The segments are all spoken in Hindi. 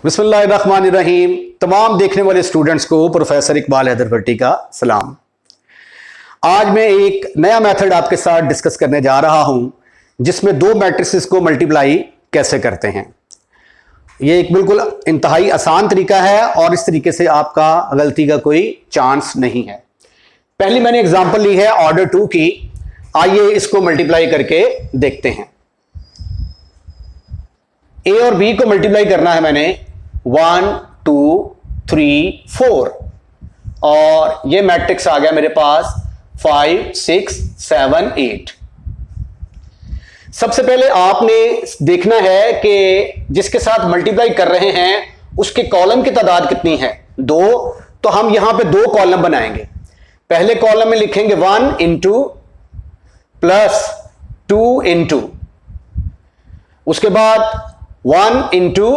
बिस्मिल्लाहिर्रहमानिर्रहीम। तमाम देखने वाले स्टूडेंट्स को प्रोफेसर इकबाल हैदर भट्टी का सलाम। आज मैं एक नया मेथड आपके साथ डिस्कस करने जा रहा हूं जिसमें दो मैट्रिसेस को मल्टीप्लाई कैसे करते हैं। ये एक बिल्कुल इंतहाई आसान तरीका है और इस तरीके से आपका गलती का कोई चांस नहीं है। पहली मैंने एग्जांपल ली है ऑर्डर 2 की। आइए इसको मल्टीप्लाई करके देखते हैं। ए और बी को मल्टीप्लाई करना है मैंने 1 2 3 4 और ये मैट्रिक्स आ गया मेरे पास 5 6 7 8। सबसे पहले आपने देखना है कि जिसके साथ मल्टीप्लाई कर रहे हैं उसके कॉलम की तादाद कितनी है, 2। तो हम यहां पे 2 कॉलम बनाएंगे। पहले कॉलम में लिखेंगे 1 इंटू प्लस 2 इंटू, उसके बाद 1 इंटू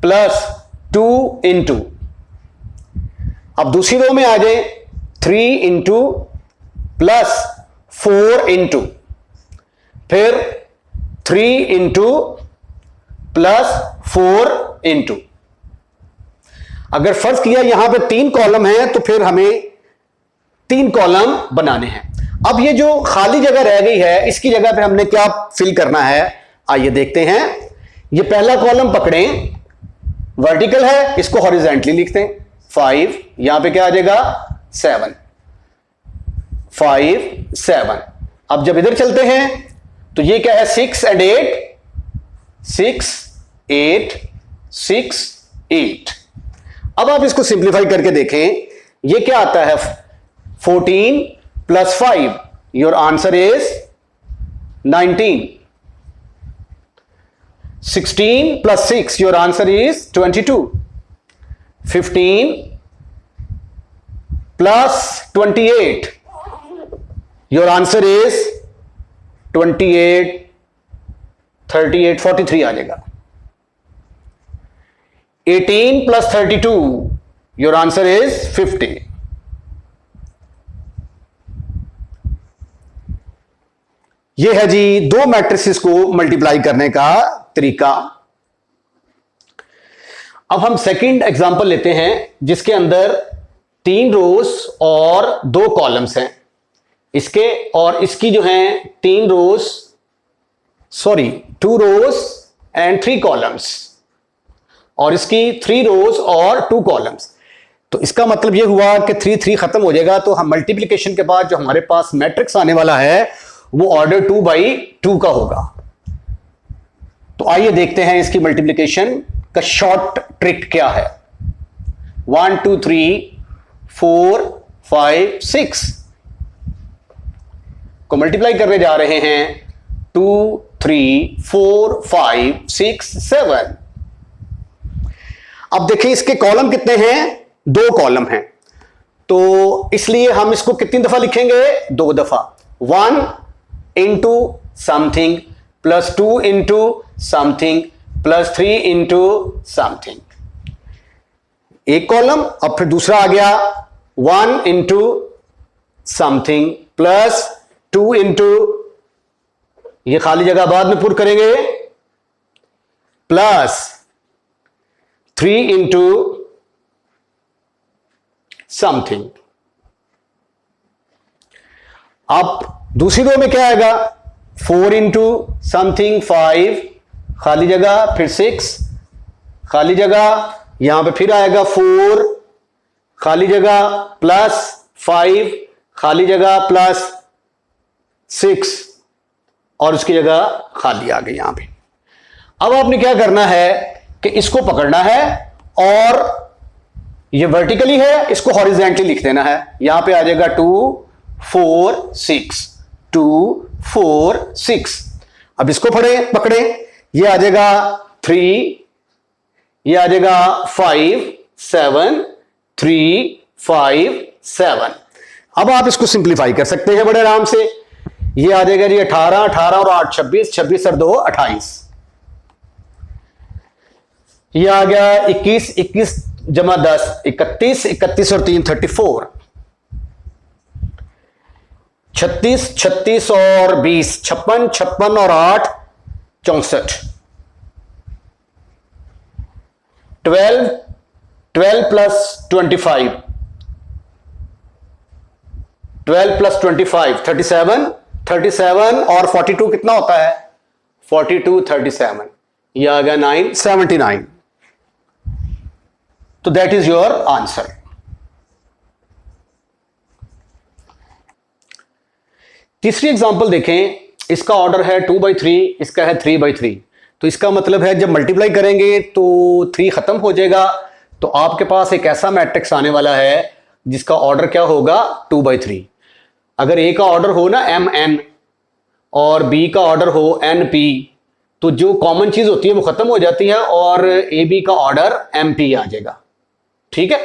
प्लस 2 इंटू। अब दूसरी रो में आ जाए 3 इंटू प्लस 4 इंटू, फिर 3 इंटू प्लस 4 इंटू। अगर फर्ज किया यहां पे 3 कॉलम है तो फिर हमें 3 कॉलम बनाने हैं। अब ये जो खाली जगह रह गई है इसकी जगह पे हमने क्या फिल करना है, आइए देखते हैं। ये पहला कॉलम पकड़ें, वर्टिकल है, इसको हॉरिजॉन्टली लिखते हैं 5। यहां पे क्या आ जाएगा 7, 5 7। अब जब इधर चलते हैं तो ये क्या है 6 and 8, 6 8 6 8। अब आप इसको सिंप्लीफाई करके देखें, ये क्या आता है 14 plus 5, your answer is 19। 16 plus 6, your answer is 22. 15 plus 28, your answer is 28, 38, 43 आ जाएगा। 18 plus 32, your answer is 50. ये है जी दो मैट्रिसेस को मल्टीप्लाई करने का तरीका। अब हम सेकंड एग्जांपल लेते हैं जिसके अंदर 3 रोज और 2 कॉलम्स हैं। इसके और इसकी जो हैं 2 रोज एंड 3 कॉलम्स, और इसकी 3 रोज और 2 कॉलम्स। तो इसका मतलब यह हुआ कि 3 3 खत्म हो जाएगा, तो हम मल्टीप्लिकेशन के बाद जो हमारे पास मैट्रिक्स आने वाला है वो ऑर्डर 2/2 का होगा। तो आइए देखते हैं इसकी मल्टीप्लिकेशन का शॉर्ट ट्रिक क्या है। 1 2 3 4 5 6 को मल्टीप्लाई करने जा रहे हैं 2 3 4 5 6 7। अब देखिए इसके कॉलम कितने हैं, 2 कॉलम हैं, तो इसलिए हम इसको कितनी दफा लिखेंगे, 2 दफा। 1 into something plus 2 into something plus 3 into something, एक कॉलम। अब फिर दूसरा आ गया 1 इंटू समथिंग प्लस 2 इंटू, ये खाली जगह बाद में पुर करेंगे, प्लस 3 इंटू समथिंग। अब दूसरी रो में क्या आएगा 4 इंटू समथिंग 5 खाली जगह, फिर 6 खाली जगह, यहां पे फिर आएगा 4 खाली जगह प्लस 5 खाली जगह प्लस 6 और उसकी जगह खाली आ गई यहां पे। अब आपने क्या करना है कि इसको पकड़ना है और ये वर्टिकली है, इसको हॉरिजॉन्टली लिख देना है। यहां पे आ जाएगा 2 4 6 2 4 6। अब इसको पकड़े, ये आ जाएगा 3, ये आ जाएगा 5 7 3 5 7। अब आप इसको सिंप्लीफाई कर सकते हैं बड़े आराम से। ये आ जाएगा जी 18 18 और 8 26, 26 और 2 28। ये आ गया 21 21 जमा 10 31, 31 और 3 34, 36 36 और 20 56, 56 और 8 64। 12 12 प्लस 25, 12 प्लस 25 37, 37 और 42 कितना होता है? 42 37, ये आ गया 9 79। तो दैट इज योर आंसर। तीसरी एग्जांपल देखें, इसका ऑर्डर है 2/3, इसका है 3/3। तो इसका मतलब है जब मल्टीप्लाई करेंगे तो 3 खत्म हो जाएगा, तो आपके पास एक ऐसा मैट्रिक्स आने वाला है जिसका ऑर्डर क्या होगा? 2/3। अगर ए का ऑर्डर हो ना mn और बी का ऑर्डर हो np, तो जो कॉमन चीज होती है वो खत्म हो जाती है और ए बी का ऑर्डर mp आ जाएगा। ठीक है,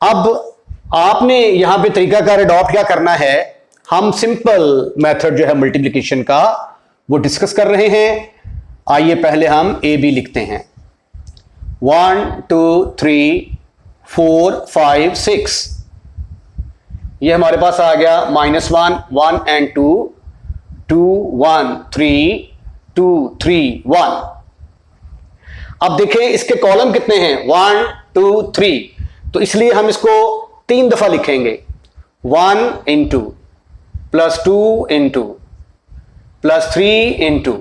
अब आपने यहां पे तरीकाकार अडॉप्ट क्या करना है, हम सिंपल मेथड जो है मल्टीप्लिकेशन का वो डिस्कस कर रहे हैं। आइए पहले हम ए बी लिखते हैं। 1 2 3 4 5 6, ये हमारे पास आ गया -1 1 एंड 2 2 1 3 2 3 1। अब देखें इसके कॉलम कितने हैं? 1 2 3, तो इसलिए हम इसको 3 दफा लिखेंगे। 1 into plus 2 into plus 3 into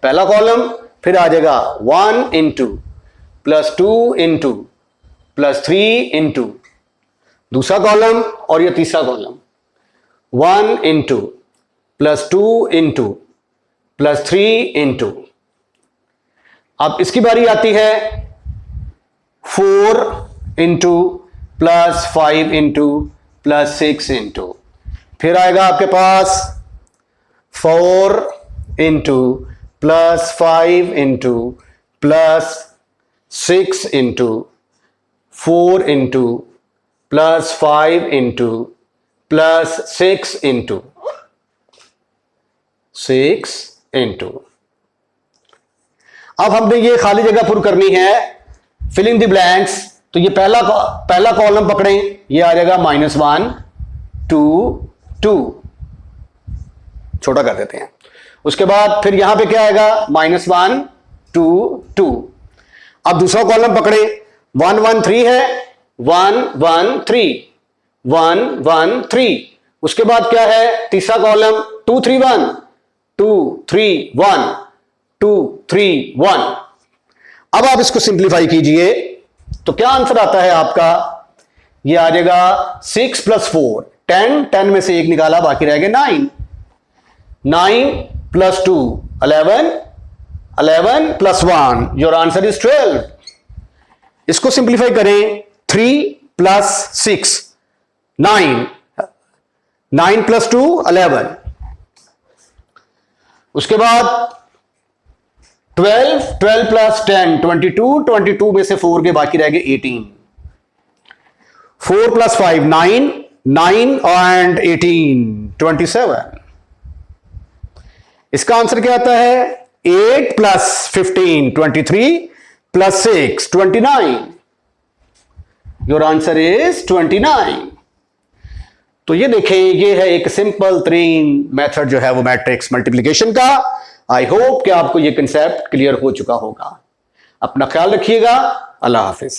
पहला कॉलम, फिर आ जाएगा 1 into plus 2 into plus 3 into दूसरा कॉलम, और ये तीसरा column 1 into plus 2 into plus 3 into. अब इसकी बारी आती है 4 into plus 5 into plus 6 into, फिर आएगा आपके पास 4 into plus 5 into plus 6 into 4 into plus 5 into plus 6 into 6 into. अब हमने ये खाली जगह पूरी करनी है, फिलिंग द ब्लैंक्स। तो ये पहला कॉलम पकड़ें, ये आ जाएगा -1 2 2, छोटा कर देते हैं। उसके बाद फिर यहां पे क्या आएगा? -1 2 2। अब दूसरा कॉलम पकड़े, 1 1 3 है, 1 1 3 1 1 3। उसके बाद क्या है? तीसरा कॉलम 2 3 1 2 3 1 2 3 1। अब आप इसको सिंप्लीफाई कीजिए तो क्या आंसर आता है आपका? ये आ जाएगा 6 प्लस 4 10, 10 में से 1 निकाला, बाकी रह गए 9, 9 plus 2 11, 11 plus 1, your answer is 12। इसको सिंप्लीफाई करें, 3 प्लस 6 9, 9 प्लस 2 11। उसके बाद 12, 12 प्लस 10 22, 22 में से 4 के बाकी रह गए 18, 4 प्लस 5 9, 9 एंड 18 27। इसका आंसर क्या आता है? 8 plus 15 23 plus 6 29, your answer is 29। तो ये देखें, ये है एक सिंपल तरीन मेथड जो है वो मैट्रिक्स मल्टीप्लिकेशन का। आई होप कि आपको ये कंसेप्ट क्लियर हो चुका होगा। अपना ख्याल रखिएगा। अल्लाह हाफिज।